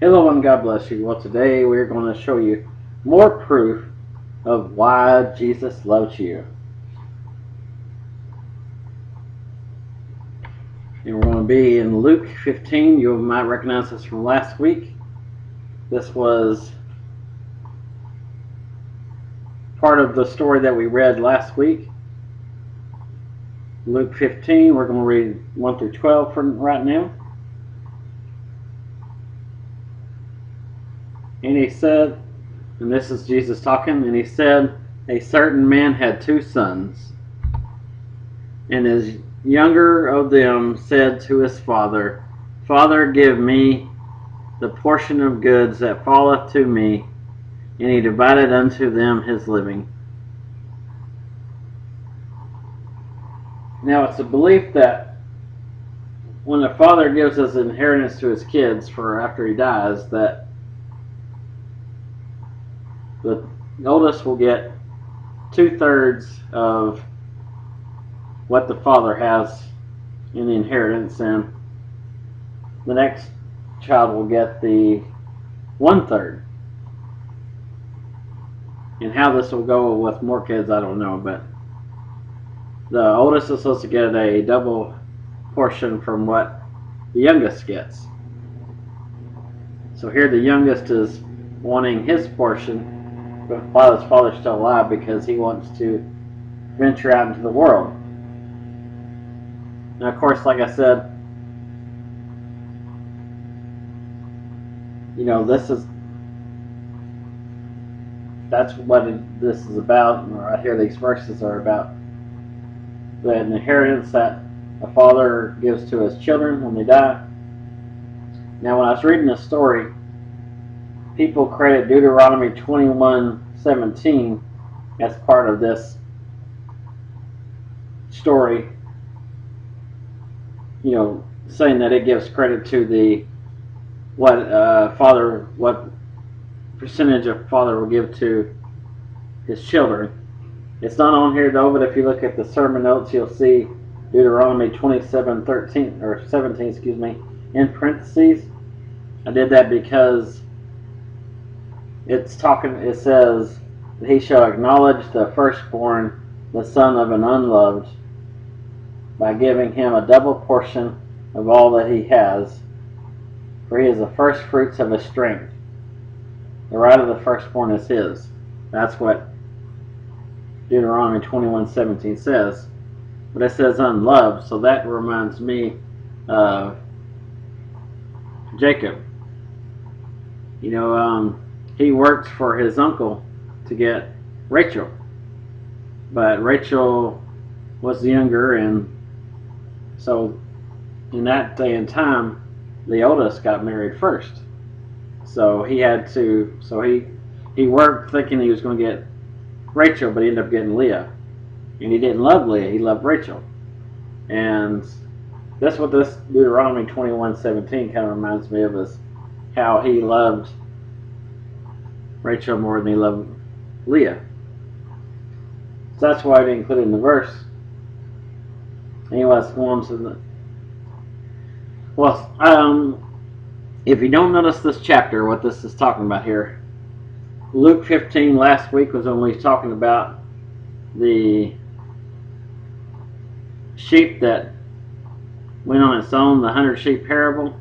Hello and God bless you. Well, today we're going to show you more proof of why Jesus loves you. And we're going to be in Luke 15. You might recognize this from last week. This was part of the story that we read last week. Luke 15, we're going to read 1 through 12 for right now. And he said, and this is Jesus talking, and he said, a certain man had 2 sons. And his younger of them said to his father, Father, give me the portion of goods that falleth to me. And he divided unto them his living. Now it's a belief that when the father gives his inheritance to his kids for after he dies, that the oldest will get 2/3 of what the father has in the inheritance, and the next child will get the 1/3. And how this will go with more kids, I don't know, but the oldest is supposed to get a double portion from what the youngest gets. So here the youngest is wanting his portion while his father's still alive, because he wants to venture out into the world. Now, of course, like I said, that's what this is about. Right here, these verses are about the inheritance that a father gives to his children when they die. Now, when I was reading this story, people credit Deuteronomy 21:17 as part of this story, saying that it gives credit to what percentage a father will give to his children. It's not on here though, but if you look at the sermon notes, you'll see Deuteronomy 27:13 or 17, in parentheses. I did that because it says, he shall acknowledge the firstborn, the son of an unloved, by giving him a double portion of all that he has, for he is the first fruits of his strength. The right of the firstborn is his. That's what Deuteronomy 21:17 says. But it says unloved, so that reminds me of Jacob. He worked for his uncle to get Rachel, but Rachel was younger, and so in that day and time, the oldest got married first. So he worked thinking he was going to get Rachel, but he ended up getting Leah. And he didn't love Leah, he loved Rachel. And that's what this Deuteronomy 21:17 kind of reminds me of, is how he loved Rachel more than he loved Leah. So that's why I didn't include it in the verse. Anyways, going to the... Well, if you don't notice this chapter, what this is talking about here, Luke 15 last week was only talking about the sheep that went on its own, the 100 sheep parable,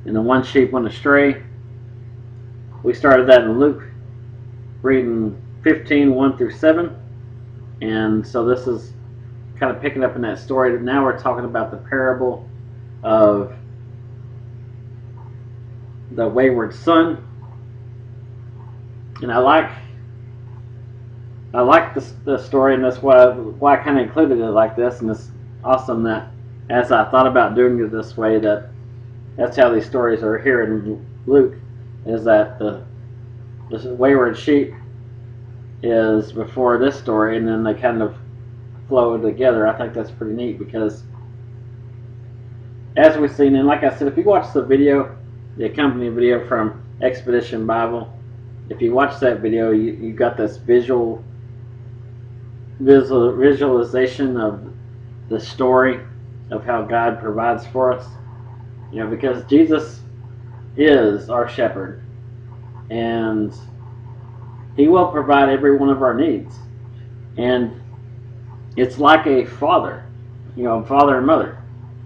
and the 1 sheep went astray. We started that in Luke, reading 15:1 through 7, and so this is kind of picking up in that story. Now we're talking about the parable of the wayward son. And I like the story, and that's why I kind of included it like this. And it's awesome that as I thought about doing it this way, that's how these stories are here in Luke, is that this wayward sheep is before this story, and then they kind of flow together. I think that's pretty neat, because as we've seen, and like I said, if you watch the video, the accompanying video from Expedition Bible, if you watch that video, you got this visualization of the story of how God provides for us. Because Jesus is our shepherd, and he will provide every one of our needs. And it's like a father, father and mother.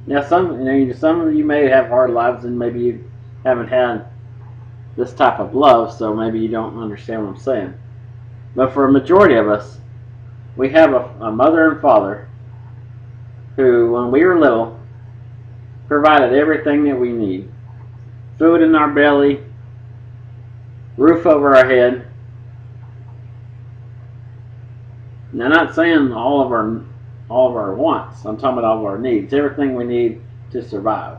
Now, some of you may have hard lives, and maybe you haven't had this type of love, so maybe you don't understand what I'm saying. But for a majority of us, we have a mother and father who, when we were little, provided everything that we need. Food in our belly, roof over our head. Now, I'm not saying all of our wants. I'm talking about all of our needs. Everything we need to survive.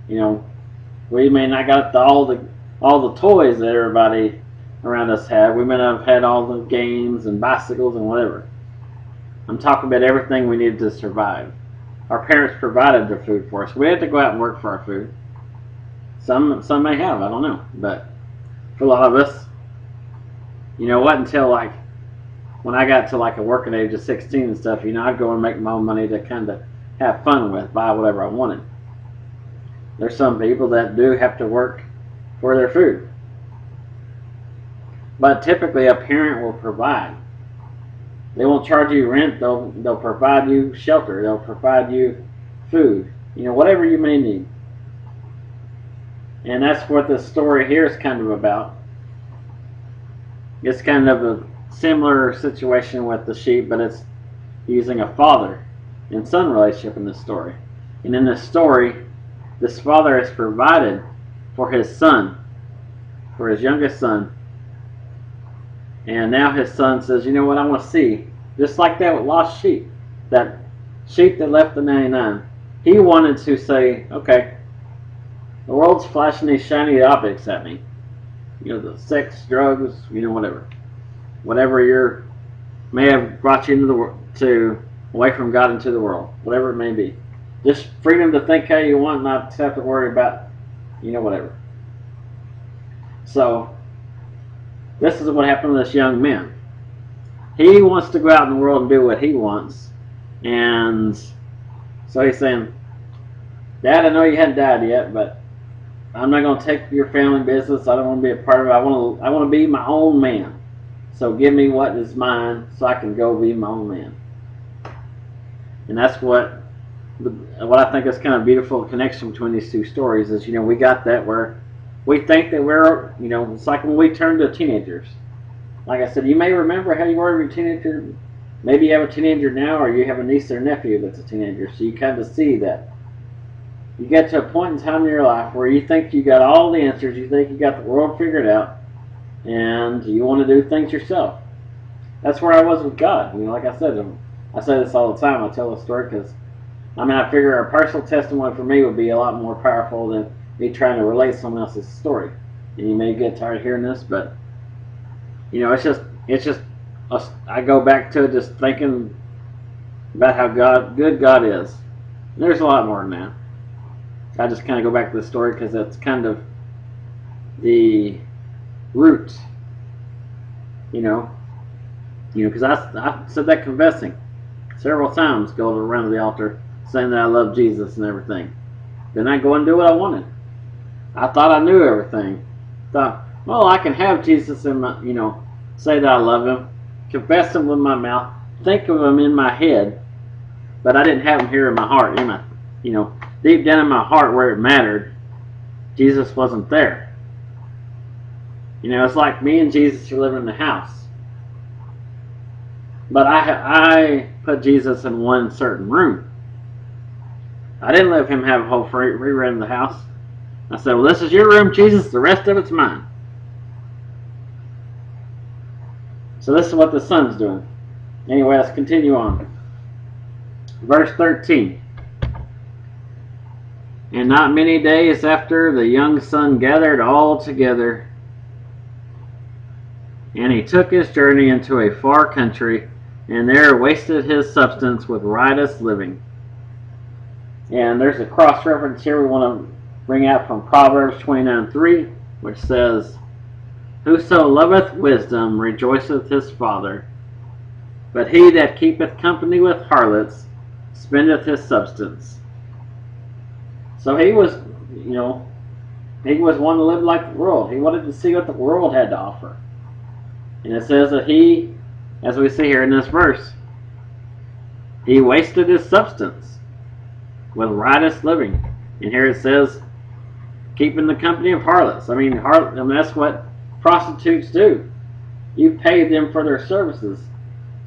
We may not got all the toys that everybody around us had. We may not have had all the games and bicycles and whatever. I'm talking about everything we needed to survive. Our parents provided the food for us. We had to go out and work for our food. Some may have, I don't know. But for a lot of us, until when I got to a working age of 16 and stuff, I'd go and make my own money to kind of have fun with, buy whatever I wanted. There's some people that do have to work for their food. But typically a parent will provide. They won't charge you rent, they'll provide you shelter, they'll provide you food, whatever you may need. And that's what this story here is kind of about. It's kind of a similar situation with the sheep, but it's using a father and son relationship in this story. And in this story, this father has provided for his son, for his youngest son. And now his son says, you know what, I want to see. Just like that with lost sheep. That sheep that left the 99. He wanted to say, okay, the world's flashing these shiny objects at me. The sex, drugs, whatever. Whatever may have brought you into the world, away from God into the world. Whatever it may be. Just freedom to think how you want, not to have to worry about, whatever. So, this is what happened to this young man. He wants to go out in the world and do what he wants. And so he's saying, Dad, I know you hadn't died yet, but I'm not going to take your family business. I don't want to be a part of it. I want to be my own man. So give me what is mine so I can go be my own man. And that's what I think is kind of a beautiful connection between these two stories is, we got that where we think that we're, it's like when we turn to teenagers. Like I said, you may remember how you were as a teenager. Maybe you have a teenager now, or you have a niece or nephew that's a teenager. So you kind of see that. You get to a point in time in your life where you think you got all the answers. You think you got the world figured out. And you want to do things yourself. That's where I was with God. Like I said, I say this all the time. I tell the story because, I figure a personal testimony for me would be a lot more powerful than me trying to relate someone else's story. And you may get tired of hearing this, but it's just I go back to just thinking about how good God is. And there's a lot more than that. I just kind of go back to the story because that's kind of the root. Because I said that confessing several times, going around the altar saying that I love Jesus and everything. Then I go and do what I wanted. I thought I knew everything. Thought, well, I can have Jesus in my, say that I love him, confess him with my mouth, think of him in my head, but I didn't have him here in my heart. Deep down in my heart where it mattered, Jesus wasn't there. It's like me and Jesus are living in the house. But I put Jesus in one certain room. I didn't let him have a whole free rent of the house. I said, well, this is your room, Jesus. The rest of it's mine. So this is what the son's doing. Anyway, let's continue on. Verse 13. And not many days after, the young son gathered all together, and he took his journey into a far country, and there wasted his substance with riotous living. And there's a cross-reference here we want to bring out from Proverbs 29:3, which says, Whoso loveth wisdom rejoiceth his father, but he that keepeth company with harlots spendeth his substance. So he was, He was one to live like the world. He wanted to see what the world had to offer. And it says that he, as we see here in this verse, he wasted his substance with riotous living. And here it says, keeping the company of harlots. I mean, that's what prostitutes do. You pay them for their services.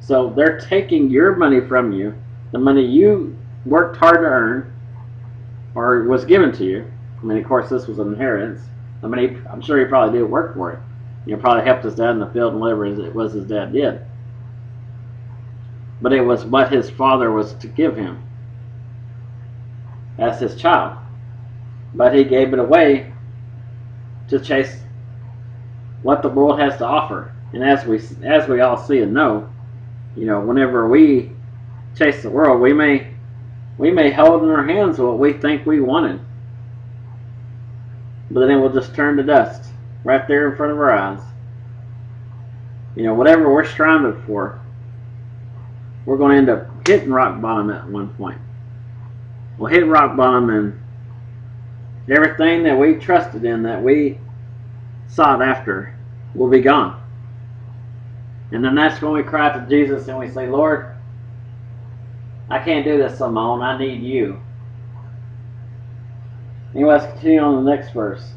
So they're taking your money from you, the money you worked hard to earn, or was given to you. I mean, of course, this was an inheritance. I mean, I'm sure he probably did work for it. He probably helped his dad in the field and whatever it was his dad did. But it was what his father was to give him as his child. But he gave it away to chase what the world has to offer. And as we all see and know, whenever we chase the world, we may hold in our hands what we think we wanted, but then it will just turn to dust right there in front of our eyes. Whatever we're striving for, we're going to end up hitting rock bottom at one point. We'll hit rock bottom, and everything that we trusted in, that we sought after, will be gone. And then that's when we cry to Jesus and we say, Lord, I can't do this on my own. I need you. Anyway, let's continue on the next verse.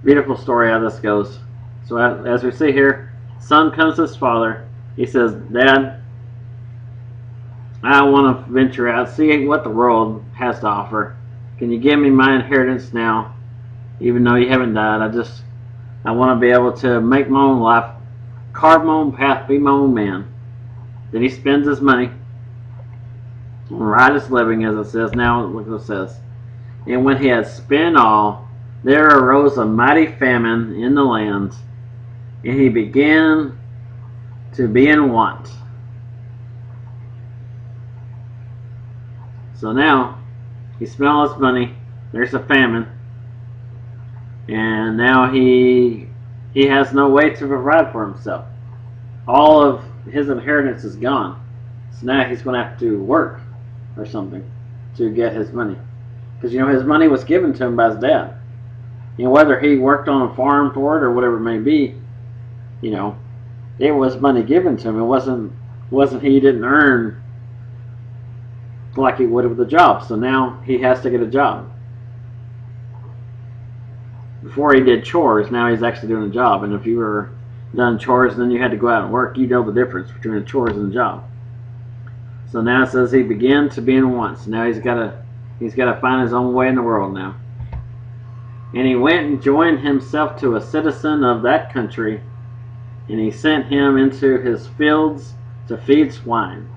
Beautiful story how this goes. So as we see here, son comes to his father. He says, Dad, I want to venture out, see what the world has to offer. Can you give me my inheritance now? Even though you haven't died, I want to be able to make my own life, carve my own path, be my own man. Then he spends his money on riotous living, as it says. Now look what it says. And when he had spent all, there arose a mighty famine in the land, and he began to be in want. So now he spent all his money. There's a famine, and now he has no way to provide for himself. All of his inheritance is gone. So now he's going to have to work or something to get his money. Because, his money was given to him by his dad. Whether he worked on a farm for it or whatever it may be, it was money given to him. It wasn't he didn't earn like he would with a job. So now he has to get a job. Before he did chores, now he's actually doing a job. And if you were done chores and then you had to go out and work, you know the difference between a chores and a job. So now it says he began to be in want. So now he's got to find his own way in the world now. And he went and joined himself to a citizen of that country, and he sent him into his fields to feed swine.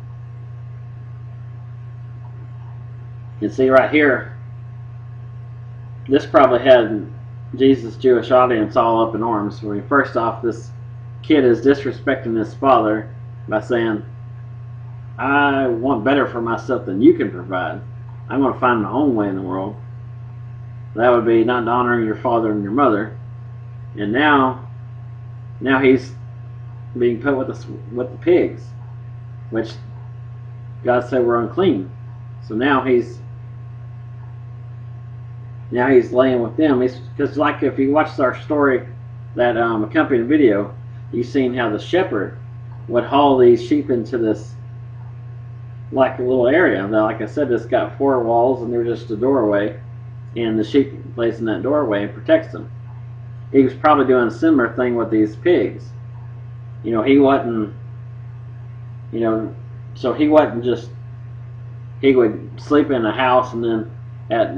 You see right here, this probably had Jesus' Jewish audience all up in arms. First off, this kid is disrespecting his father by saying, I want better for myself than you can provide. I'm going to find my own way in the world. That would be not honoring your father and your mother. And now he's being put with the pigs, which God said were unclean. So now he's laying with them. Because like if you watched our story that accompanied the video, you've seen how the shepherd would haul these sheep into this like a little area. Now, like I said, it's got 4 walls and there's just a doorway, and the sheep lays in that doorway and protects them. He was probably doing a similar thing with these pigs. He wasn't, so he wasn't just, he would sleep in a house and then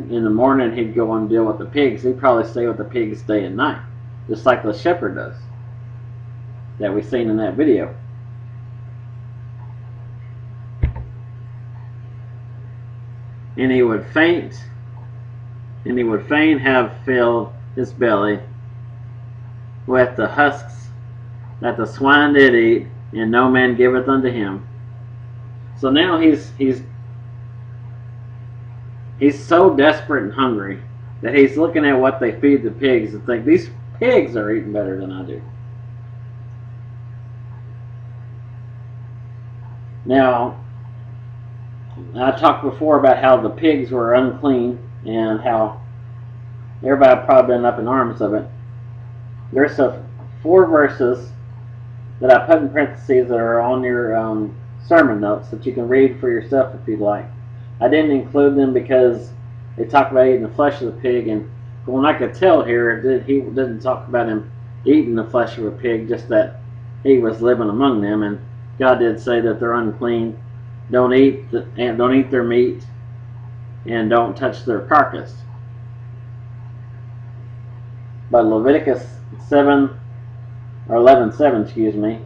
in the morning he'd go and deal with the pigs. He'd probably stay with the pigs day and night, just like the shepherd does, that we've seen in that video. And he would faint, and he would fain have filled his belly with the husks that the swine did eat, and no man giveth unto him. So now he's so desperate and hungry that he's looking at what they feed the pigs and think, these pigs are eating better than I do. Now, I talked before about how the pigs were unclean and how Everybody probably been up in arms of it. There's 4 verses that I put in parentheses that are on your sermon notes that you can read for yourself if you'd like. I didn't include them because they talk about eating the flesh of the pig, and from what I could tell here, he didn't talk about him eating the flesh of a pig, just that he was living among them, and God did say that they're unclean. Don't eat their meat, and don't touch their carcass. But Leviticus 11:7,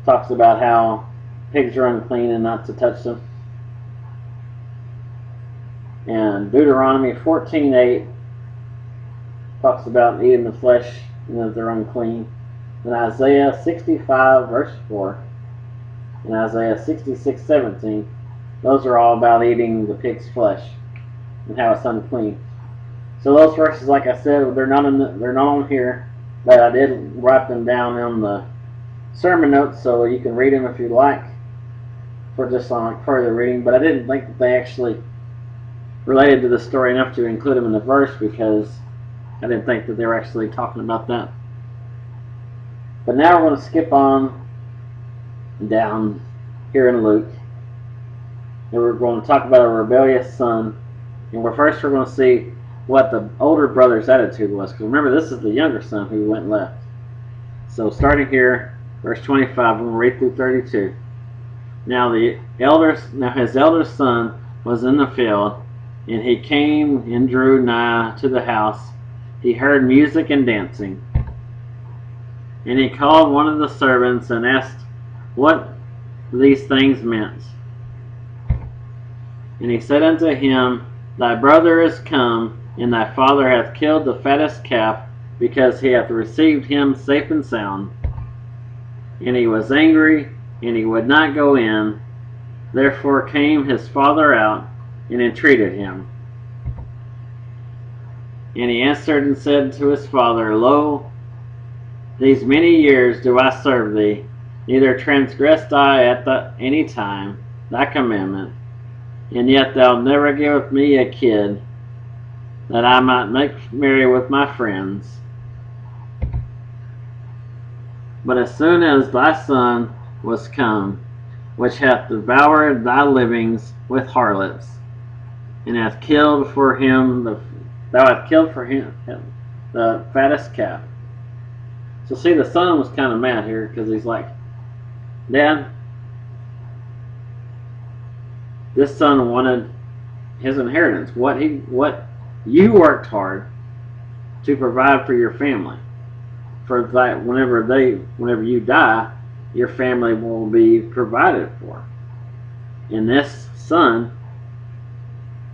talks about how pigs are unclean and not to touch them. And Deuteronomy 14:8 talks about eating the flesh and that they're unclean. And Isaiah 65 verse 4 and Isaiah 66:17, those are all about eating the pig's flesh and how it's unclean. So those verses, like I said, they're not on here, but I did write them down in the sermon notes so you can read them if you like for just on further reading. But I didn't think that they actually related to the story enough to include them in the verse, because I didn't think that they were actually talking about that. But now we're going to skip on down here in Luke, and we're going to talk about a rebellious son. And we're going to see what the older brother's attitude was, because remember, this is the younger son who went and left. So starting here, verse 25, I'm going to read through 32. Now his eldest son was in the field, and he came and drew nigh to the house. He heard music and dancing. And he called one of the servants and asked what these things meant. And he said unto him, Thy brother is come, and thy father hath killed the fattest calf, because he hath received him safe and sound. And he was angry, and he would not go in. Therefore came his father out, and entreated him. And he answered and said to his father, Lo, these many years do I serve thee, neither transgressed I at any time thy commandment, and yet thou never givest me a kid, that I might make merry with my friends. But as soon as thy son was come, which hath devoured thy livings with harlots, and hath killed for him the fattest calf. So see, the son was kind of mad here, because he's like, Dad, this son wanted his inheritance. What you worked hard to provide for your family. For that, whenever you die, your family will be provided for. And this son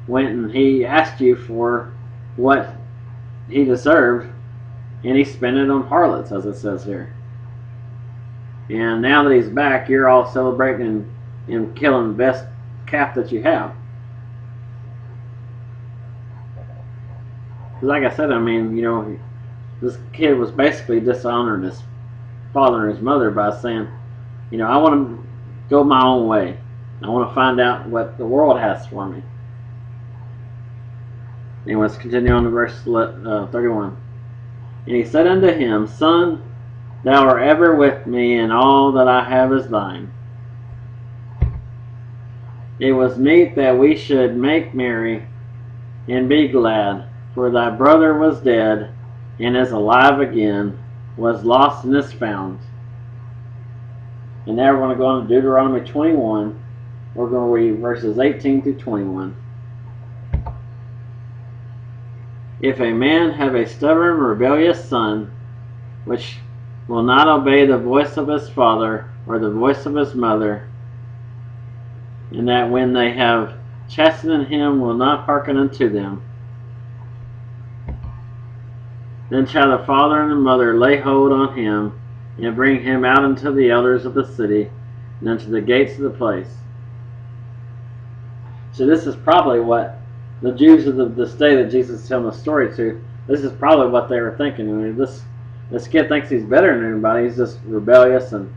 went and he asked you for what he deserved, and he spent it on harlots, as it says here. And now that he's back, you're all celebrating and killing the best calf that you have. Like I said, I mean, this kid was basically dishonoring his father and his mother by saying, I want to go my own way. I want to find out what the world has for me. And let's continue on to verse 31. And he said unto him, Son, thou art ever with me, and all that I have is thine. It was meet that we should make merry and be glad, for thy brother was dead, and is alive again, was lost and is found. And now we're going to go on to Deuteronomy 21. We're going to read verses 18 through 21. If a man have a stubborn, rebellious son, which will not obey the voice of his father or the voice of his mother, and that when they have chastened him will not hearken unto them, then shall the father and the mother lay hold on him, and bring him out unto the elders of the city, and unto the gates of the place. So this is probably what the Jews of this day that Jesus is telling the story to, this is probably what they were thinking. I mean, this kid thinks he's better than anybody. He's just rebellious and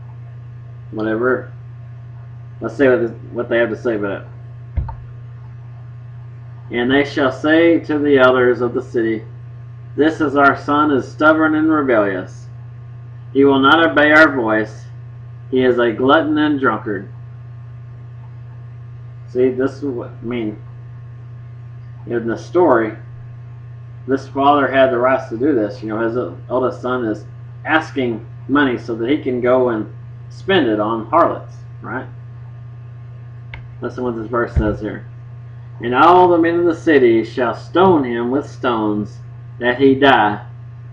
whatever. Let's see what they have to say about it. And they shall say to the elders of the city, This is our son is stubborn and rebellious. He will not obey our voice. He is a glutton and drunkard. See, this is what I mean. In the story, this father had the rights to do this. You know, his oldest son is asking money so that he can go and spend it on harlots, right? Listen what this verse says here. And all the men of the city shall stone him with stones, that he die.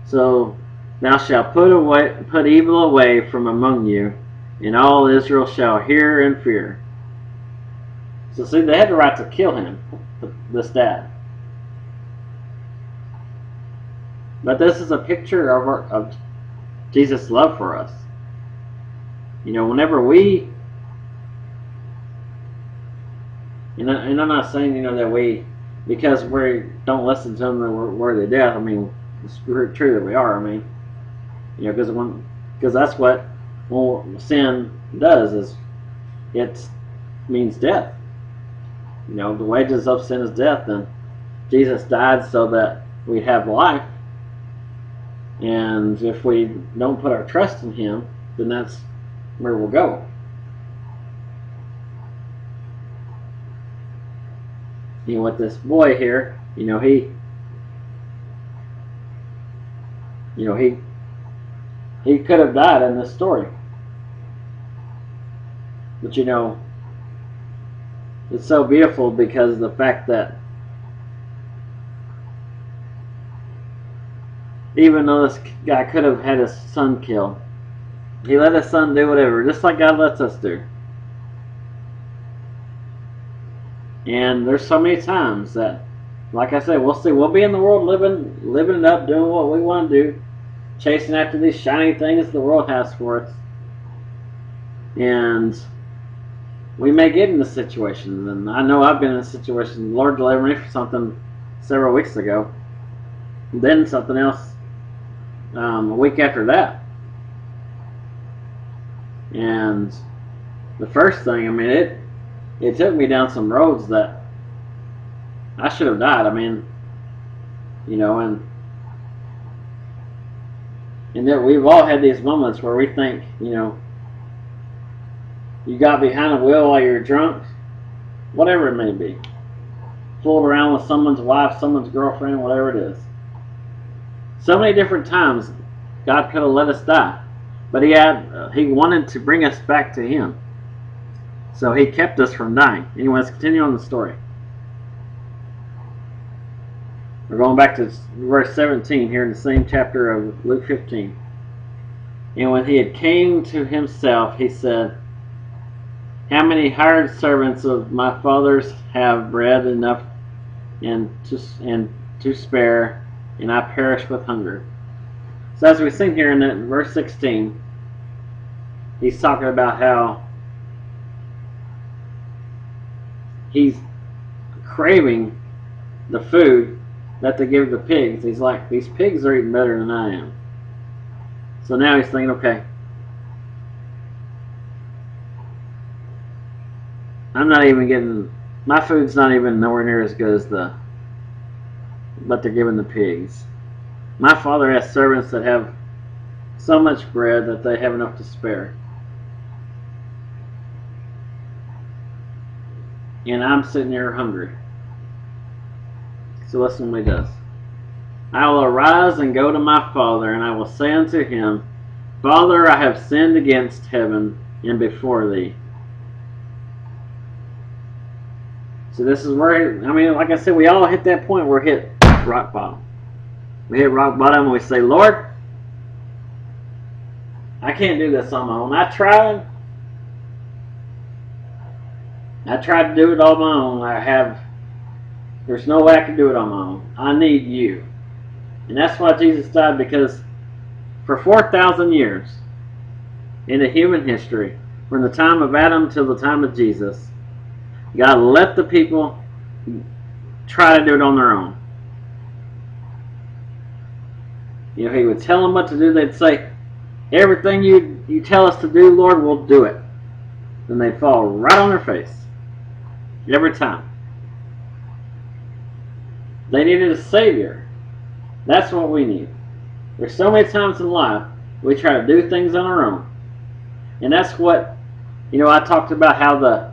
So thou shalt put evil away from among you, and all Israel shall hear and fear. So see, they had the right to kill him, this dad. But this is a picture of Jesus' love for us. You know, whenever we, and I'm not saying, you know, that we, because we don't listen to them, we're worthy of death. I mean, it's true that we are. I mean, you know, because that's what sin does, is it means death. You know, the wages of sin is death, and Jesus died so that we'd have life. And if we don't put our trust in Him, then that's where we'll go. You know, with this boy here, he could have died in this story. But you know, it's so beautiful because of the fact that even though this guy could have had his son killed, he let his son do whatever, just like God lets us do. And there's so many times that, like I said, we'll be in the world living it up, doing what we want to do, chasing after these shiny things the world has for us. And we may get in the situation, and I know I've been in a situation, the Lord delivered me from something several weeks ago, and then something else a week after that. And the first thing, I mean, it took me down some roads that I should have died. I mean, you know, and that we've all had these moments where we think, you know, you got behind a wheel while you're drunk, whatever it may be, fooled around with someone's wife, someone's girlfriend, whatever it is. So many different times God could have let us die, but He wanted to bring us back to Him. So He kept us from dying. Anyway, let's continue on the story. We're going back to verse 17 here in the same chapter of Luke 15. And when he had came to himself, he said, How many hired servants of my father's have bread enough and to spare, and I perish with hunger? So as we see here in that verse 16, he's talking about how he's craving the food that they give the pigs. He's like, these pigs are eating better than I am. So now he's thinking, okay, I'm not even getting, my food's not even nowhere near as good as what they're giving the pigs. My father has servants that have so much bread that they have enough to spare. And I'm sitting here hungry. So listen what he does. I will arise and go to my father, and I will say unto him, Father, I have sinned against heaven and before thee. So this is where, I mean, like I said, we all hit that point where we hit rock bottom. We hit rock bottom and we say, Lord, I can't do this on my own. I tried to do it on my own. There's no way I can do it on my own. I need you. And that's why Jesus died, because for 4,000 years in the human history, from the time of Adam till the time of Jesus, God let the people try to do it on their own. You know, He would tell them what to do. They'd say, everything you tell us to do, Lord, we'll do it. Then they'd fall right on their face. Every time. They needed a Savior. That's what we need. There's so many times in life we try to do things on our own. And that's what, I talked about how the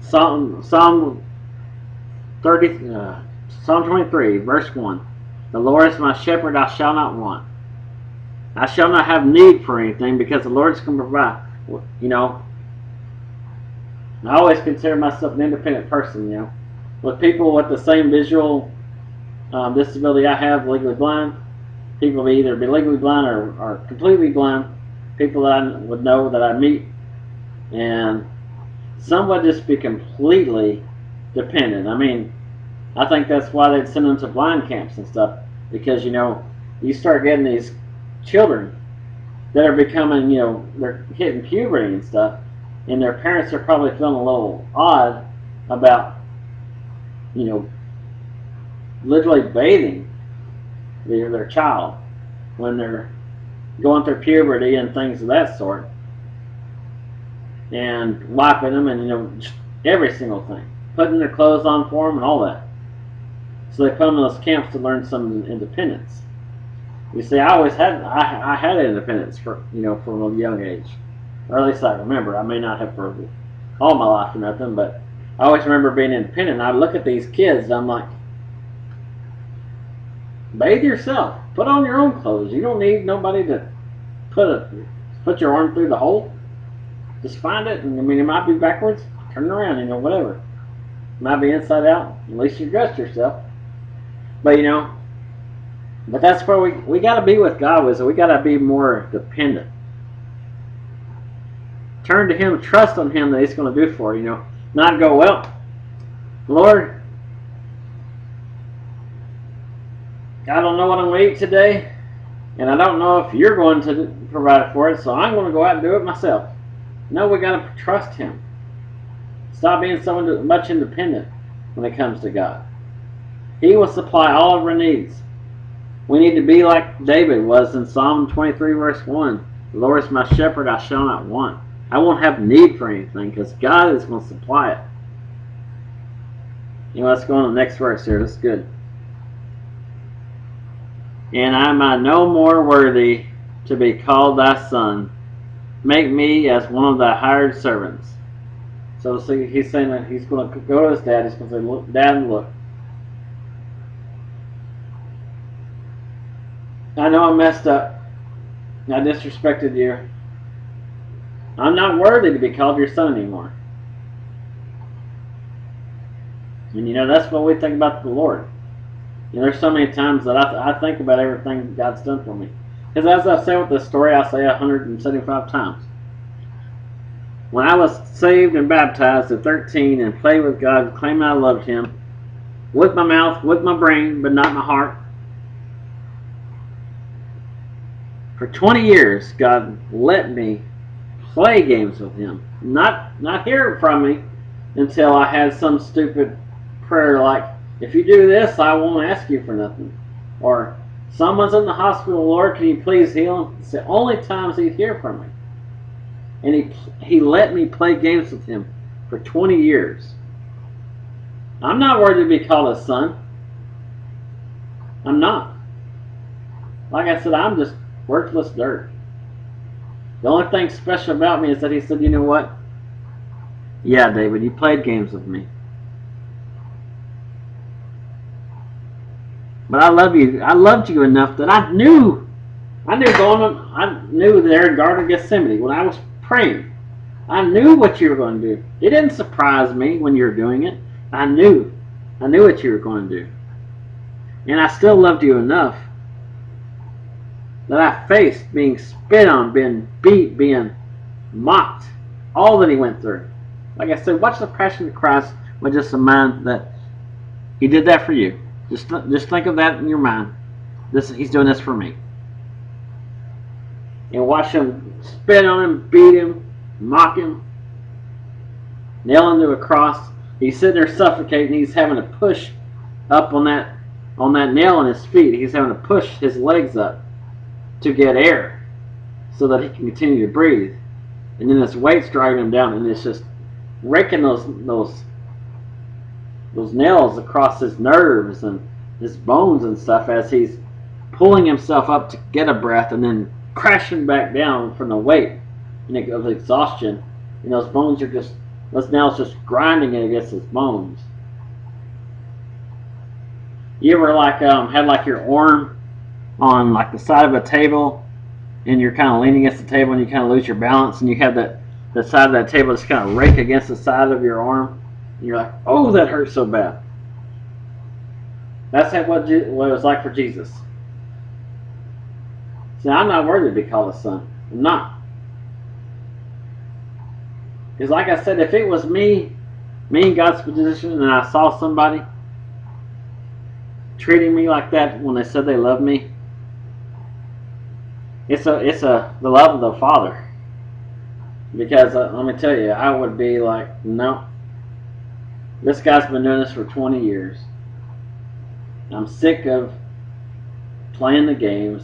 Psalm 23, verse 1. The Lord is my shepherd, I shall not want. I shall not have need for anything because the Lord's going to provide. I always consider myself an independent person, with people with the same visual disability I have, legally blind. People will either be legally blind or completely blind. People that I would know that I meet. And some would just be completely dependent. I mean, I think that's why they'd send them to blind camps and stuff. Because, you start getting these children that are becoming, they're hitting puberty and stuff. And their parents are probably feeling a little odd about, literally bathing their child when they're going through puberty and things of that sort, and wiping them and just every single thing, putting their clothes on for them and all that. So they put them in those camps to learn some independence. You see, I had independence from a young age, or at least I remember. I may not have for all my life or nothing, but I always remember being independent. I look at these kids and I'm like, bathe yourself. Put on your own clothes. You don't need nobody to put your arm through the hole. Just find it. And it might be backwards. Turn it around, whatever. It might be inside out. At least you dressed yourself. But but that's where we got to be with God. We got to be more dependent. Turn to Him. Trust on Him that He's going to do for you. Not go, well, Lord, I don't know what I'm going to eat today, and I don't know if you're going to provide for it, so I'm going to go out and do it myself. No, we got to trust Him. Stop being so much independent when it comes to God. He will supply all of our needs. We need to be like David was in Psalm 23, verse 1. The Lord is my shepherd, I shall not want. I won't have need for anything because God is going to supply it. Let's go on to the next verse here. This is good. And am I no more worthy to be called thy son? Make me as one of thy hired servants. So see, he's saying that he's going to go to his dad. He's going to say, look, Dad, look. I know I messed up. I disrespected you. I'm not worthy to be called your son anymore. And that's what we think about the Lord. There's so many times that I think about everything God's done for me. Because as I say with this story, I say 175 times. When I was saved and baptized at 13 and played with God, claiming I loved Him, with my mouth, with my brain, but not my heart. For 20 years, God let me play games with Him. Not hear it from me until I had some stupid prayer like, if you do this, I won't ask you for nothing. Or, someone's in the hospital, Lord, can you please heal him? It's the only times He'd hear from me. And he let me play games with Him for 20 years. I'm not worthy to be called a son. I'm not. Like I said, I'm just worthless dirt. The only thing special about me is that He said, you know what? Yeah, David, you played games with me. But I love you. I loved you enough that I knew there in Garden of Gethsemane when I was praying. I knew what you were going to do. It didn't surprise me when you were doing it. I knew what you were going to do. And I still loved you enough that I faced being spit on, being beat, being mocked, all that He went through. Like I said, watch the Passion of Christ with just a mind that He did that for you. Just think of that in your mind. He's doing this for me. And watch Him spit on Him, beat Him, mock Him, nail Him to a cross. He's sitting there suffocating. He's having to push up on that nail in His feet. He's having to push His legs up to get air so that He can continue to breathe. And then this weight's dragging Him down, and it's just raking those those nails across his nerves and his bones and stuff as he's pulling himself up to get a breath and then crashing back down from the weight of exhaustion. And those bones are just, those nails just grinding against his bones. You ever had like your arm on like the side of a table and you're kind of leaning against the table and you kind of lose your balance and you have the side of that table just kind of rake against the side of your arm and you're like, oh, that hurts so bad. That's what it was like for Jesus. See, I'm not worthy to be called a son. I'm not. Because like I said, if it was me in God's position, and I saw somebody treating me like that when they said they love me, it's the love of the Father. Because let me tell you, I would be like, no, this guy's been doing this for 20 years. I'm sick of playing the games.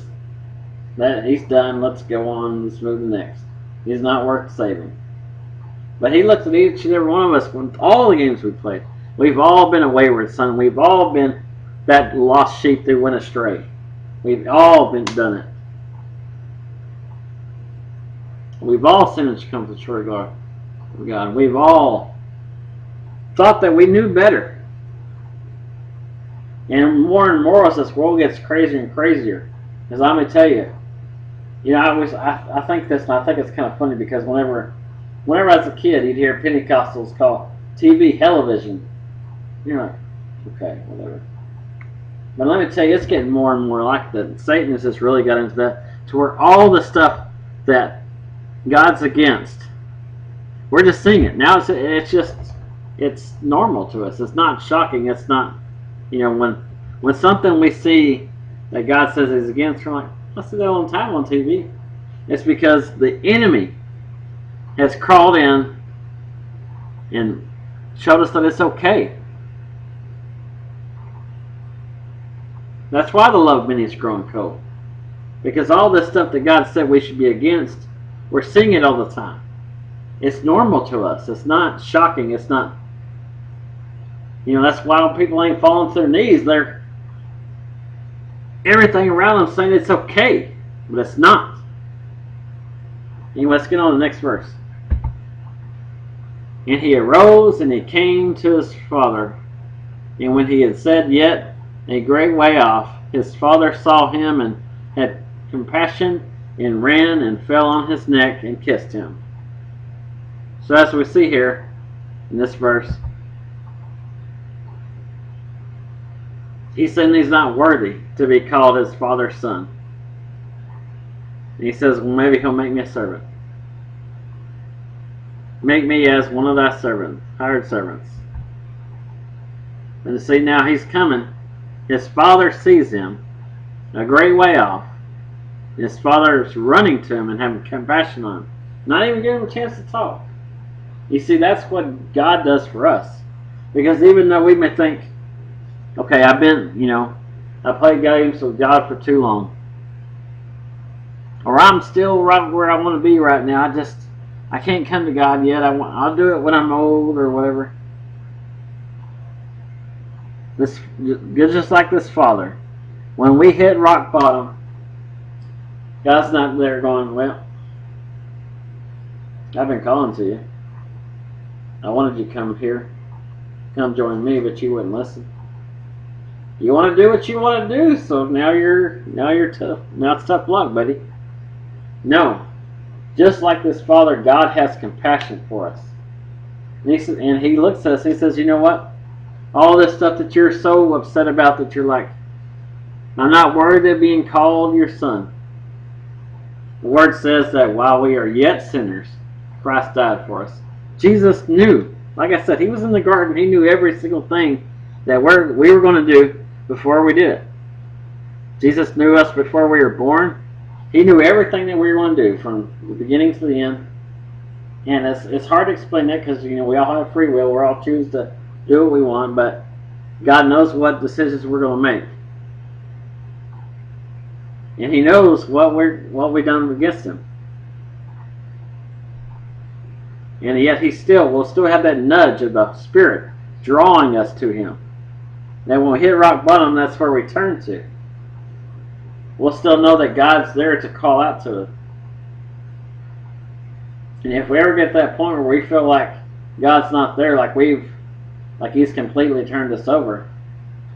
That he's done. Let's go on. Let's move to the next. He's not worth saving. But he looks at each and every one of us with all the games we've played. We've all been a wayward son. We've all been that lost sheep that went astray. We've all done it. We've all sinned and come to short of God. We've all thought that we knew better. And more as this world gets crazier and crazier. Because I'm going to tell you, I think this, and I think it's kind of funny because whenever I was a kid, you'd hear Pentecostals call TV television. You're like, okay, whatever. But let me tell you, it's getting more and more like that. Satan has just really got into that to where all the stuff that God's against, we're just seeing it. Now it's normal to us. It's not shocking. It's not, when something we see that God says is against, we're like, I see that all the time on TV. It's because the enemy has crawled in and showed us that it's okay. That's why the love of many is growing cold. Because all this stuff that God said we should be against, we're seeing it all the time. It's normal to us. It's not shocking. It's not, that's why people ain't falling to their knees. They're everything around them saying it's okay, but it's not. Anyway, let's get on to the next verse. And he arose and he came to his father. And when he had said yet a great way off, his father saw him and had compassion and ran and fell on his neck and kissed him. So as we see here in this verse, he's saying he's not worthy to be called his father's son. And he says, well, maybe he'll make me a servant. Make me as one of thy servants, hired servants. And see, now he's coming. His father sees him a great way off. His father is running to him and having compassion on him. Not even giving him a chance to talk. You see, that's what God does for us. Because even though we may think, okay, I've been, I played games with God for too long. Or I'm still right where I want to be right now. I can't come to God yet. I'll do it when I'm old or whatever. Just like this father. When we hit rock bottom, God's not there going, well, I've been calling to you. I wanted you to come here. Come join me, but you wouldn't listen. You want to do what you want to do, so now you're tough. Now it's tough luck, buddy. No. Just like this father, God has compassion for us. And he looks at us and he says, you know what? All this stuff that you're so upset about that you're like, I'm not worthy of being called your son. The word says that while we are yet sinners, Christ died for us. Jesus knew. Like I said, he was in the garden. He knew every single thing that we were going to do before we did it. Jesus knew us before we were born. He knew everything that we were going to do from the beginning to the end. And it's hard to explain that because we all have free will. We're all choose to do what we want, but God knows what decisions we're going to make. And he knows what we've done against him. And yet we'll still have that nudge of the Spirit drawing us to Him. Then when we hit rock bottom, that's where we turn to. We'll still know that God's there to call out to us. And if we ever get to that point where we feel like God's not there, like He's completely turned us over,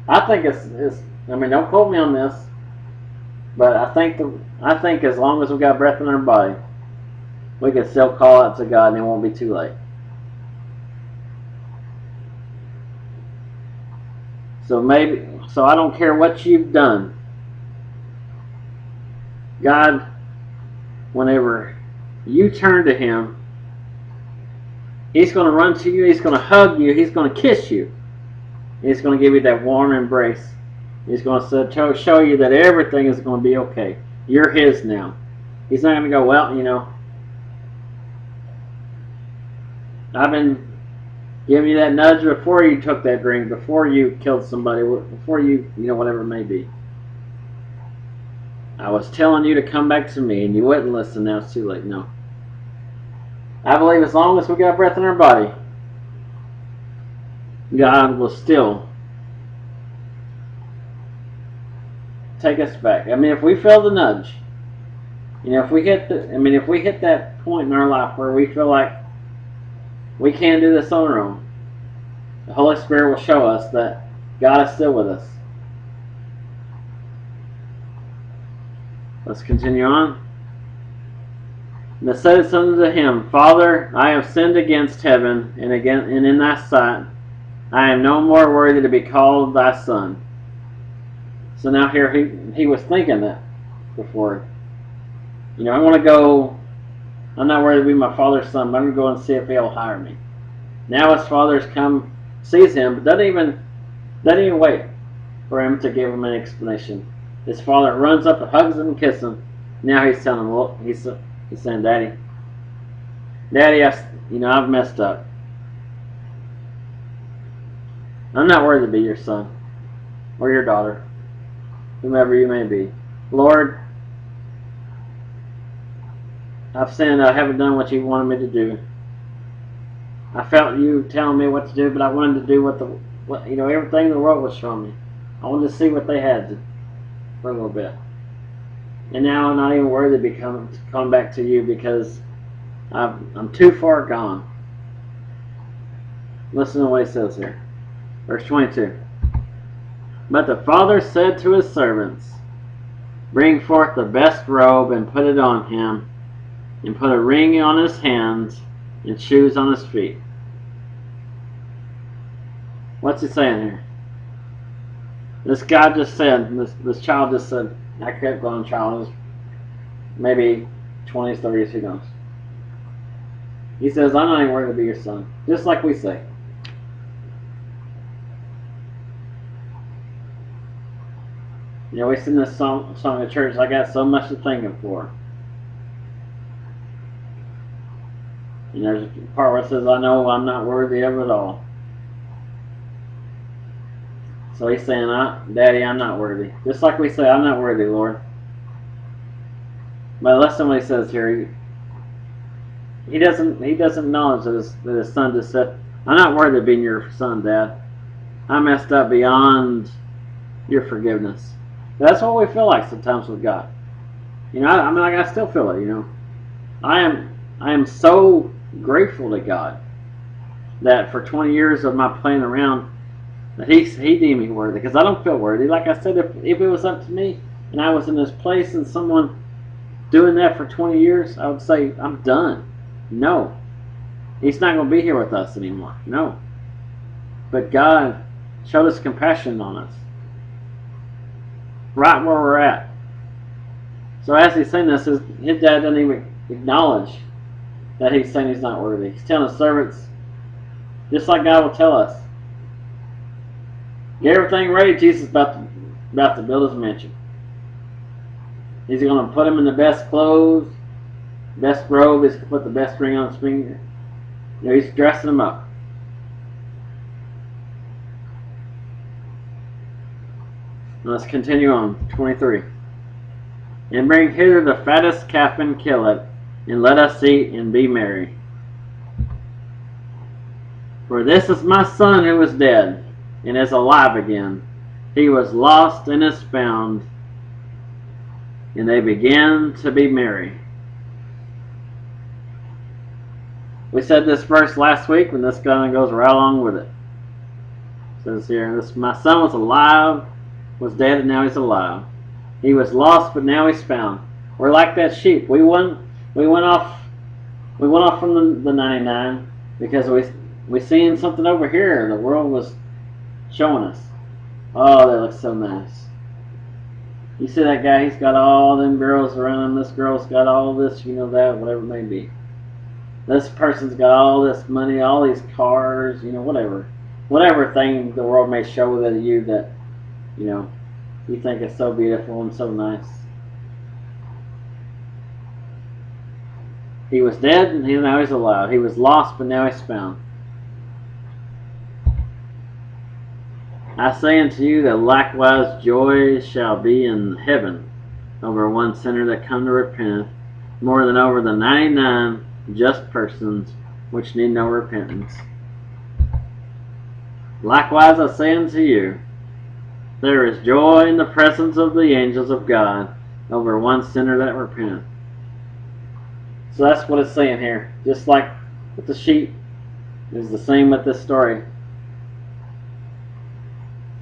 I think it's I mean, don't quote me on this, but I think as long as we got breath in our body, we can still call out to God and it won't be too late. So I don't care what you've done. God, whenever you turn to Him, He's going to run to you, He's going to hug you, He's going to kiss you. He's going to give you that warm embrace. He's going to show you that everything is going to be okay. You're His now. He's not going to go, well, I've been giving you that nudge before you took that drink, before you killed somebody, before you, whatever it may be. I was telling you to come back to me and you wouldn't listen. Now it's too late. No. I believe as long as we got breath in our body, God will still take us back. I mean, if we feel the nudge, if we hit that point in our life where we feel like we can't do this on our own, the Holy Spirit will show us that God is still with us. Let's continue on. And it said unto him, Father, I have sinned against heaven and in thy sight. I am no more worthy to be called thy son. So now here he was thinking that before. I want to go. I'm not worthy to be my father's son, but I'm going to go and see if he'll hire me. Now his father's come, sees him, but doesn't even wait for him to give him an explanation. His father runs up and hugs him and kisses him. Now he's telling him, look, he's saying, Daddy, I've messed up. I'm not worthy to be your son or your daughter, whomever you may be. Lord, I've sinned. I haven't done what you wanted me to do. I felt you telling me what to do, but I wanted to do everything the world was showing me. I wanted to see what they had for a little bit. And now I'm not even worthy to come back to you because I'm too far gone. Listen to what he says here. Verse 22. But the father said to his servants, Bring forth the best robe and put it on him, and put a ring on his hands and shoes on his feet. What's he saying here? This guy just said, this child just said, I kept going, child, maybe 20s, 30s, who knows. He says, I'm not even worthy to be your son. Just like we say. We sing this song at church, I got so much to thank him for. And there's a part where it says, I know I'm not worthy of it all. So he's saying, Daddy, I'm not worthy. Just like we say, I'm not worthy, Lord. But listen to what he says here. He doesn't acknowledge that his son just said, I'm not worthy of being your son, Dad. I messed up beyond your forgiveness. That's what we feel like sometimes with God. I still feel it, I am so grateful to God that for 20 years of my playing around, that he deemed me worthy, because I don't feel worthy. Like I said, if it was up to me and I was in this place and someone doing that for 20 years, I would say, I'm done. No. He's not going to be here with us anymore. No. But God showed us compassion on us. Right where we're at. So as he's saying this, his dad doesn't even acknowledge that he's saying he's not worthy. He's telling his servants, just like God will tell us, get everything ready. Jesus is about to build his mansion. He's going to put him in the best clothes, best robe. He's going to put the best ring on his finger. He's dressing him up. Let's continue on. 23. And bring hither the fattest calf and kill it, and let us eat and be merry. For this is my son who was dead, and is alive again. He was lost and is found. And they began to be merry. We said this verse last week, and this kind of goes right along with it. It says here, my son was alive, was dead, and now he's alive. He was lost, but now he's found. We're like that sheep. We went off from the 99 because we seen something over here. The world was showing us. Oh, that looks so nice. You see that guy? He's got all them girls around him. This girl's got all this, that, whatever it may be. This person's got all this money, all these cars, whatever thing the world may show that you think is so beautiful and so nice. He was dead, and now he's alive. He was lost, but now he's found. I say unto you that likewise joy shall be in heaven over one sinner that come to repent, more than over the 99 just persons which need no repentance. Likewise I say unto you, there is joy in the presence of the angels of God over one sinner that repenteth. So that's what it's saying here. Just like with the sheep, it's the same with this story.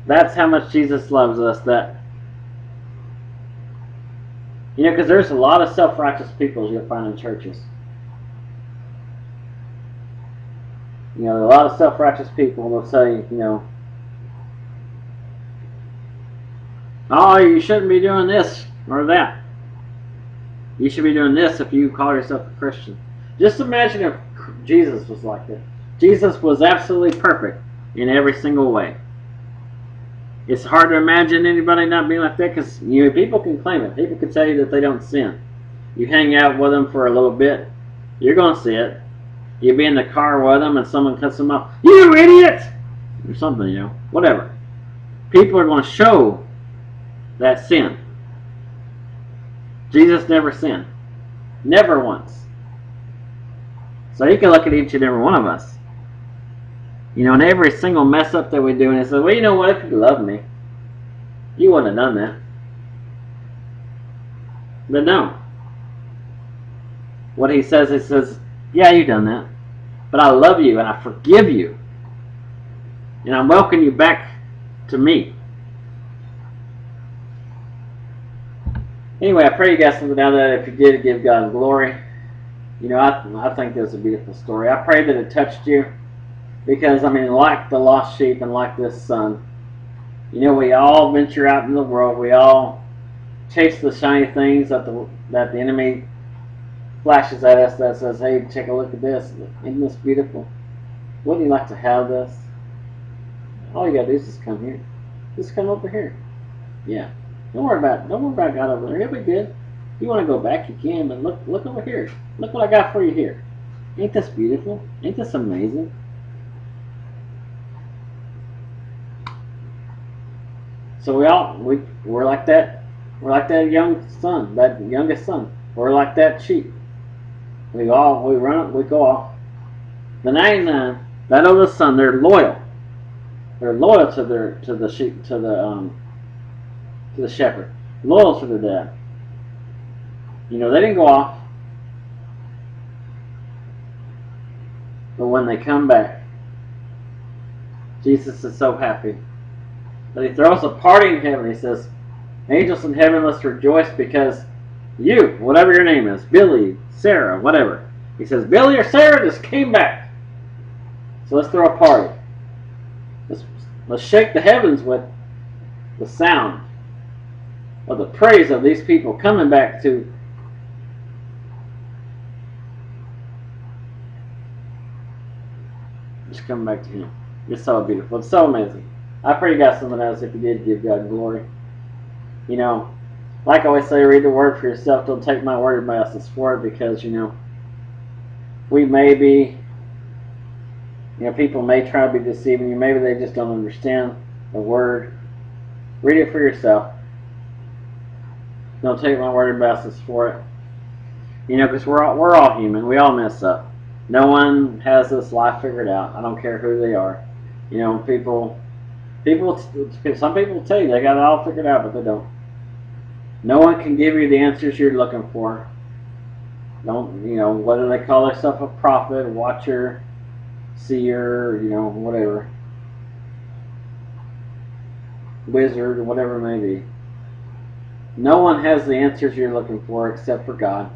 That's how much Jesus loves us. Because there's a lot of self-righteous people you'll find in churches. A lot of self-righteous people will say, oh, you shouldn't be doing this or that. You should be doing this if you call yourself a Christian. Just imagine if Jesus was like that. Jesus was absolutely perfect in every single way. It's hard to imagine anybody not being like that because people can claim it. People can tell you that they don't sin. You hang out with them for a little bit, you're going to see it. You be in the car with them and someone cuts them off. You idiot! Or something, whatever. People are going to show that sin. Jesus never sinned. Never once. So he can look at each and every one of us. And every single mess up that we do, and he says, well, you know what, if you loved me, you wouldn't have done that. But no. What he says, yeah, you done that. But I love you and I forgive you. And I'm welcoming you back to me. Anyway, I pray you got something out of that. If you did, give God glory. I think this is a beautiful story. I pray that it touched you. Because, like the lost sheep and like this son, we all venture out in the world. We all chase the shiny things that the enemy flashes at us that says, hey, take a look at this. Isn't this beautiful? Wouldn't you like to have this? All you got to do is just come here. Just come over here. Yeah. Don't worry about God over there. He'll be good. If you want to go back, you can, but look over here. Look what I got for you here. Ain't this beautiful? Ain't this amazing? So we're like that. We're like that young son, that youngest son. We're like that sheep. We run, we go off. The 99, that oldest son, they're loyal. They're loyal to the sheep, to the shepherd. Loyal to their dad. They didn't go off. But when they come back, Jesus is so happy. But he throws a party in heaven. He says, angels in heaven, let's rejoice because you, whatever your name is, Billy, Sarah, whatever. He says, Billy or Sarah just came back. So let's throw a party. Let's shake the heavens with the sound of the praise of these people coming back to just coming back to him. It's so beautiful. It's so amazing. I pray you got something else. If you did, give God glory. Like I always say, read the word for yourself. Don't take my word anybody else's for it because, we may be, people may try to be deceiving you. Maybe they just don't understand the word. Read it for yourself. Don't take my word anybody else's for it. Because we're all human. We all mess up. No one has this life figured out. I don't care who they are. You know, some people tell you they got it all figured out, but they don't. No one can give you the answers you're looking for. Don't, you know, whether they call themselves a prophet, watcher, seer, you know, whatever, wizard, or whatever it may be. No one has the answers you're looking for except for God.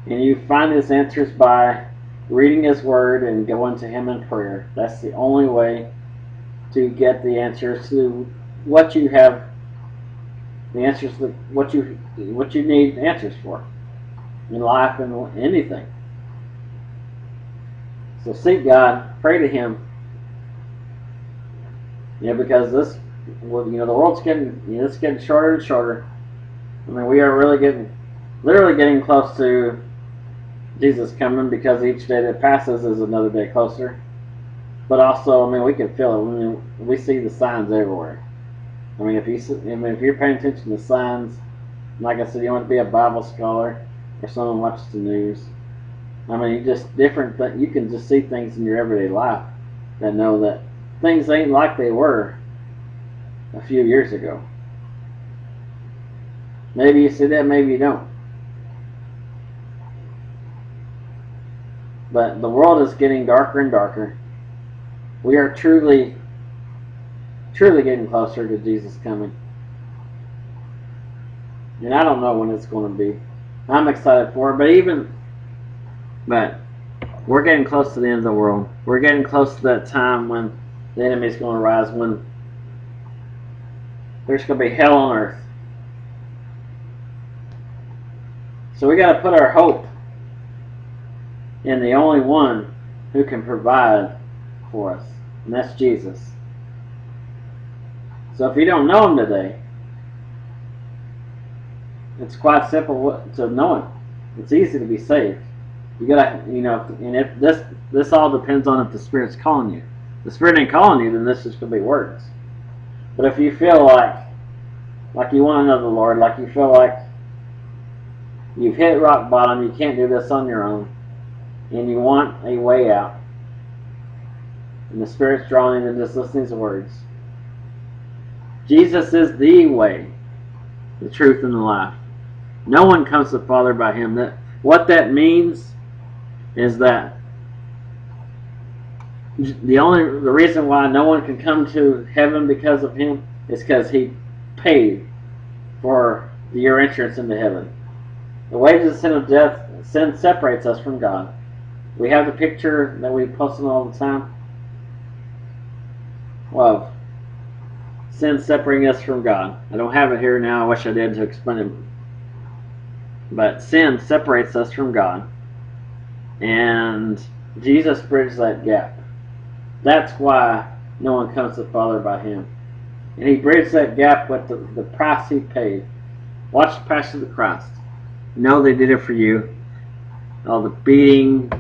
And you find His answers by reading His Word and going to Him in prayer. That's the only way to get the answers to what you have, the answers to what you need answers for in life and anything. So seek God, pray to Him. You know, because this, well, you know, the world's getting, you know, it's getting shorter and shorter. I mean, we are literally getting close to Jesus coming, because each day that passes is another day closer. But also, I mean, we can feel it. I mean, we see the signs everywhere. I mean, if you're paying attention to the signs, like I said, you want to be a Bible scholar or someone watches the news. I mean, just different. You can just see things in your everyday life that know that things ain't like they were a few years ago. Maybe you see that, maybe you don't. But the world is getting darker and darker. We are truly getting closer to Jesus coming. And I don't know when it's going to be. I'm excited for it, but we're getting close to the end of the world. We're getting close to that time when the enemy's going to rise, when there's going to be hell on earth. So we got to put our hope in the only one who can provide for us, and that's Jesus. So if you don't know Him today, it's quite simple to know Him. It's easy to be saved. You gotta, you know, and if this all depends on if the Spirit's calling you. If the Spirit ain't calling you, then this is gonna be words. But if you feel like you want to know the Lord, like you feel like you've hit rock bottom, you can't do this on your own, and you want a way out, and the Spirit's drawing you to just listen to His words. Jesus is the way, the truth, and the life. No one comes to the Father by Him. What that means is that the reason why no one can come to heaven because of Him is because He paid for your entrance into heaven. The wages of sin of death, sin separates us from God. We have the picture that we post on all the time of sin separating us from God. I don't have it here now. I wish I did to explain it. But sin separates us from God. And Jesus bridged that gap. That's why no one comes to the Father by Him. And He bridged that gap with the price He paid. Watch the Passion of the Christ. Know they did it for you. All the beating,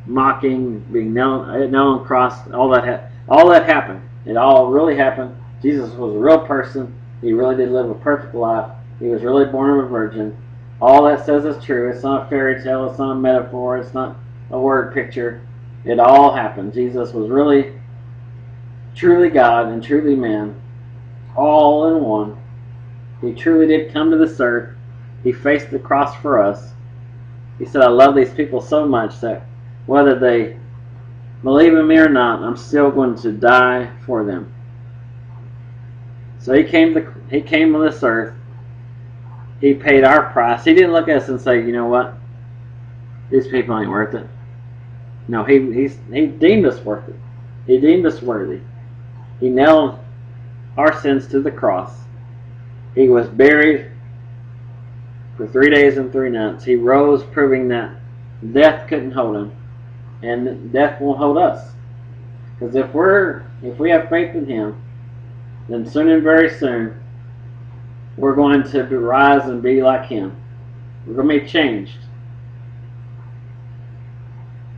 mocking, being nailed on the cross, all that happened. It all really happened. Jesus was a real person. He really did live a perfect life. He was really born of a virgin. All that says is true. It's not a fairy tale. It's not a metaphor. It's not a word picture. It all happened. Jesus was really, truly God and truly man, all in one. He truly did come to this earth. He faced the cross for us. He said, I love these people so much that whether they believe in me or not, I'm still going to die for them. So He came on this earth. He paid our price. He didn't look at us and say, you know what, these people ain't worth it. No, He deemed us worth it. He deemed us worthy. He nailed our sins to the cross. He was buried for 3 days and 3 nights. He rose, proving that death couldn't hold Him, and death won't hold us. Because if we have faith in Him, then soon and very soon we're going to rise and be like Him. We're going to be changed.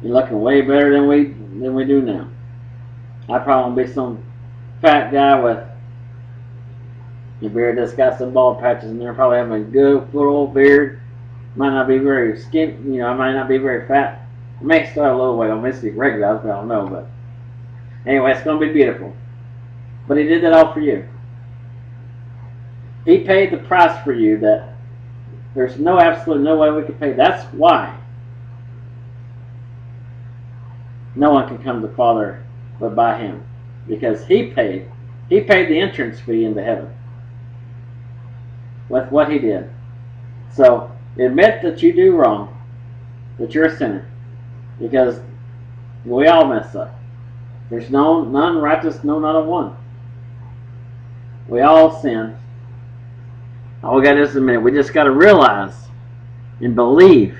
You're looking way better than we do now. I probably won't be some fat guy with a beard that's got some bald patches in there. Probably having a good little old beard. Might not be very skinny. You know, I might not be very fat. It may still have a little weight on me, regular, I don't know, but anyway, it's going to be beautiful. But he did that all for you. He paid the price for you that there's absolutely no way we could pay. That's why no one can come to the Father but by him. Because he paid the entrance fee into heaven with what he did. So admit that you do wrong, that you're a sinner, because we all mess up. There's none righteous, no, not a one. We all sin. All we got to do is admit. We just got to realize and believe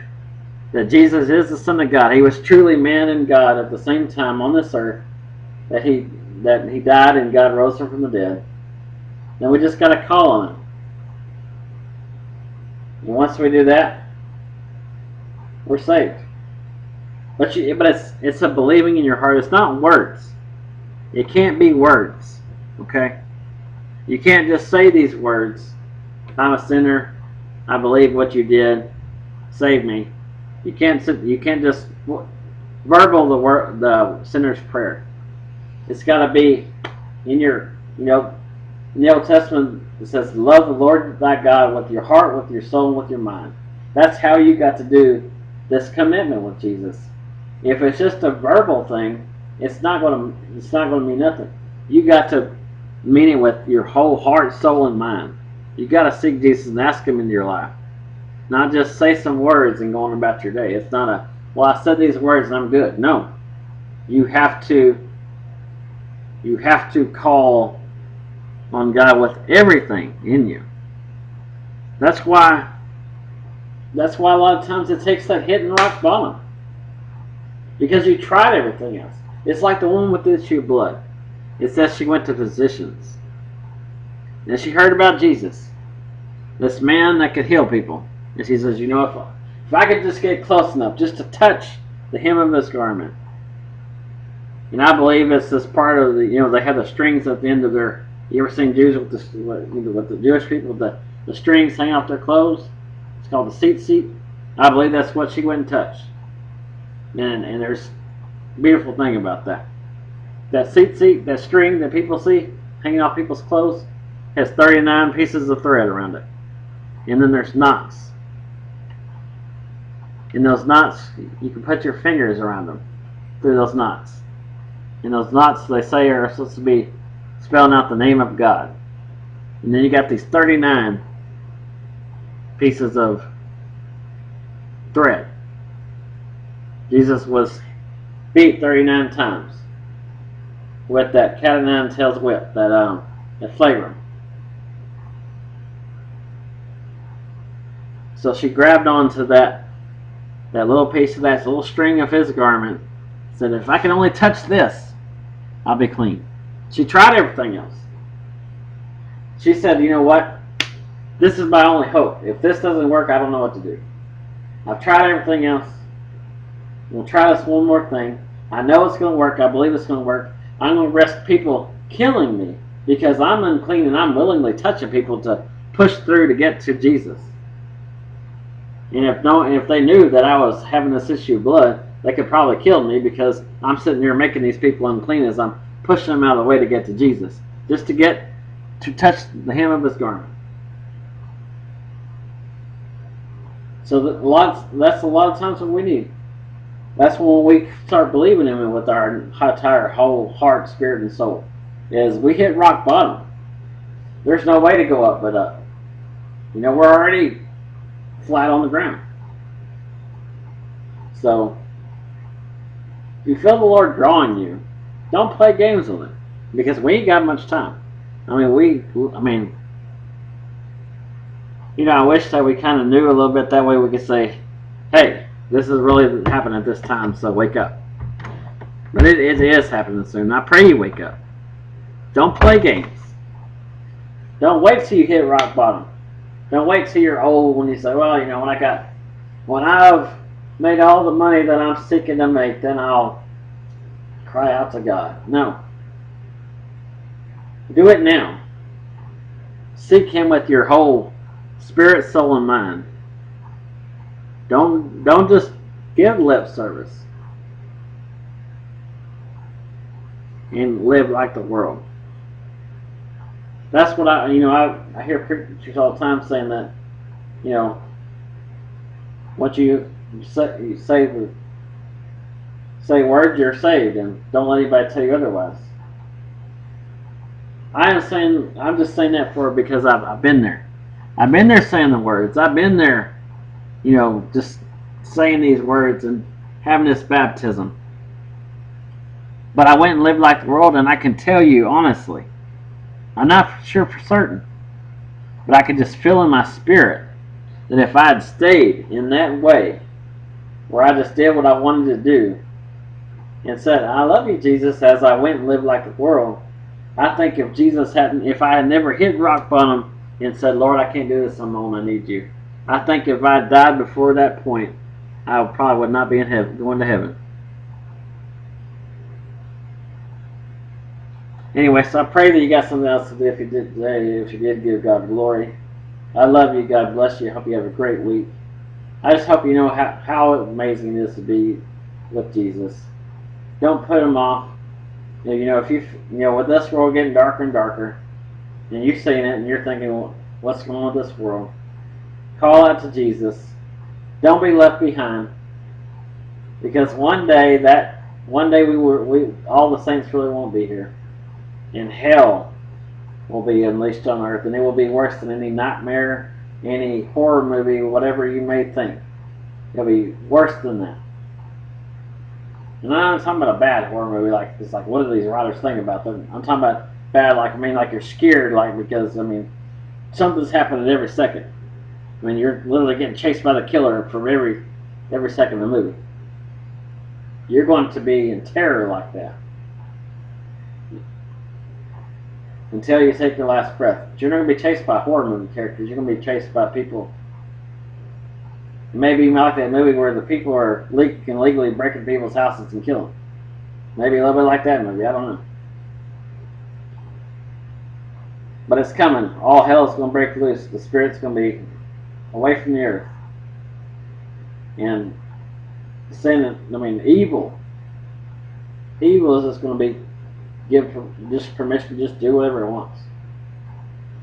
that Jesus is the Son of God. He was truly man and God at the same time on this earth. That he died and God rose him from the dead. Then we just got to call on him. And once we do that, we're saved. But it's a believing in your heart. It's not words. It can't be words. Okay? You can't just say these words. I'm a sinner. I believe what you did. Save me. You can't just verbal the sinner's prayer. It's got to be in your, in the Old Testament it says, love the Lord thy God with your heart, with your soul, and with your mind. That's how you got to do this commitment with Jesus. If it's just a verbal thing, it's not going to mean nothing. You got to mean it with your whole heart, soul, and mind. You got to seek Jesus and ask him into your life. Not just say some words and go on about your day. It's not well, I said these words and I'm good. No. You have to call on God with everything in you. That's why a lot of times it takes that hitting rock bottom. Because you tried everything else. It's like the woman with the issue of blood. It says she went to physicians. And she heard about Jesus, this man that could heal people. And she says, if I could just get close enough, just to touch the hem of his garment. And I believe it's this part of the, they have the strings at the end of their, you ever seen Jews with the Jewish people, the strings hanging off their clothes? It's called the seat. I believe that's what she went and touched. And there's a beautiful thing about that. That seat, that string that people see hanging off people's clothes, has 39 pieces of thread around it. And then there's knots. In those knots, you can put your fingers around them through those knots. And those knots, they say, are supposed to be spelling out the name of God. And then you got these 39 pieces of thread. Jesus was beat 39 times with that cat o' nine tails whip, that flagrum. So she grabbed onto that little piece of that little string of his garment, said, if I can only touch this, I'll be clean. She tried everything else. She said, you know what? This is my only hope. If this doesn't work, I don't know what to do. I've tried everything else. I'm going to try this one more thing. I know it's going to work. I believe it's going to work. I'm going to risk people killing me because I'm unclean and I'm willingly touching people to push through to get to Jesus. And if they knew that I was having this issue of blood, they could probably kill me because I'm sitting here making these people unclean as I'm pushing them out of the way to get to Jesus, just to touch the hem of his garment. So that's a lot of times what we need. That's when we start believing in him with our entire whole heart, spirit, and soul. Is we hit rock bottom. There's no way to go up but up. We're already flat on the ground. So, if you feel the Lord drawing you, don't play games with him, because we ain't got much time. I wish that we kind of knew a little bit. That way we could say, hey, this is really happening at this time, so wake up. But it is happening soon. I pray you wake up. Don't play games. Don't wait till you hit rock bottom. Don't wait till you're old when you say, well, when I've made all the money that I'm seeking to make, then I'll cry out to God. No. Do it now. Seek him with your whole spirit, soul, and mind. Don't just give lip service. and live like the world. That's what I hear preachers all the time saying that, once you say words, you're saved, and don't let anybody tell you otherwise. I'm just saying that because I've been there. I've been there saying the words. I've been there, just saying these words and having this baptism. But I went and lived like the world, and I can tell you honestly, I'm not sure for certain, but I can just feel in my spirit that if I had stayed in that way, where I just did what I wanted to do, and said, I love you, Jesus, as I went and lived like the world, I think if I had never hit rock bottom and said, Lord, I can't do this alone, I need you, I think if I had died before that point, I probably would not be in heaven, going to heaven. Anyway, so I pray that you got something else to do if you did today. If you did, give God glory. I love you. God bless you. I hope you have a great week. I just hope you know how amazing it is to be with Jesus. Don't put him off. If with this world getting darker and darker, and you're seeing it and you're thinking, well, what's going on with this world? Call out to Jesus. Don't be left behind, because one day we all the saints really won't be here. And hell will be unleashed on earth, and it will be worse than any nightmare, any horror movie, whatever you may think. It'll be worse than that. And I'm not talking about a bad horror movie, like what do these writers think about them? I'm talking about bad, like you're scared, because something's happening every second. You're literally getting chased by the killer for every second of the movie. You're going to be in terror like that until you take your last breath. But you're not going to be chased by horror movie characters. You're going to be chased by people. Maybe like that movie where the people are illegally breaking people's houses and killing them. Maybe a little bit like that movie. I don't know. But it's coming. All hell is going to break loose. The spirit's going to be away from the earth. And sin, evil is just going to be give just permission to just do whatever it wants.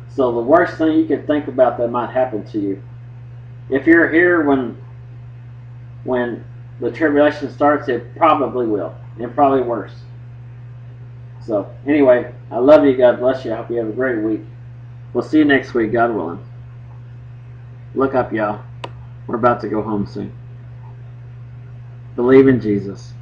So the worst thing you could think about that might happen to you, if you're here when the tribulation starts, it probably will. And probably worse. So anyway, I love you. God bless you. I hope you have a great week. We'll see you next week, God willing. Look up, y'all. We're about to go home soon. Believe in Jesus.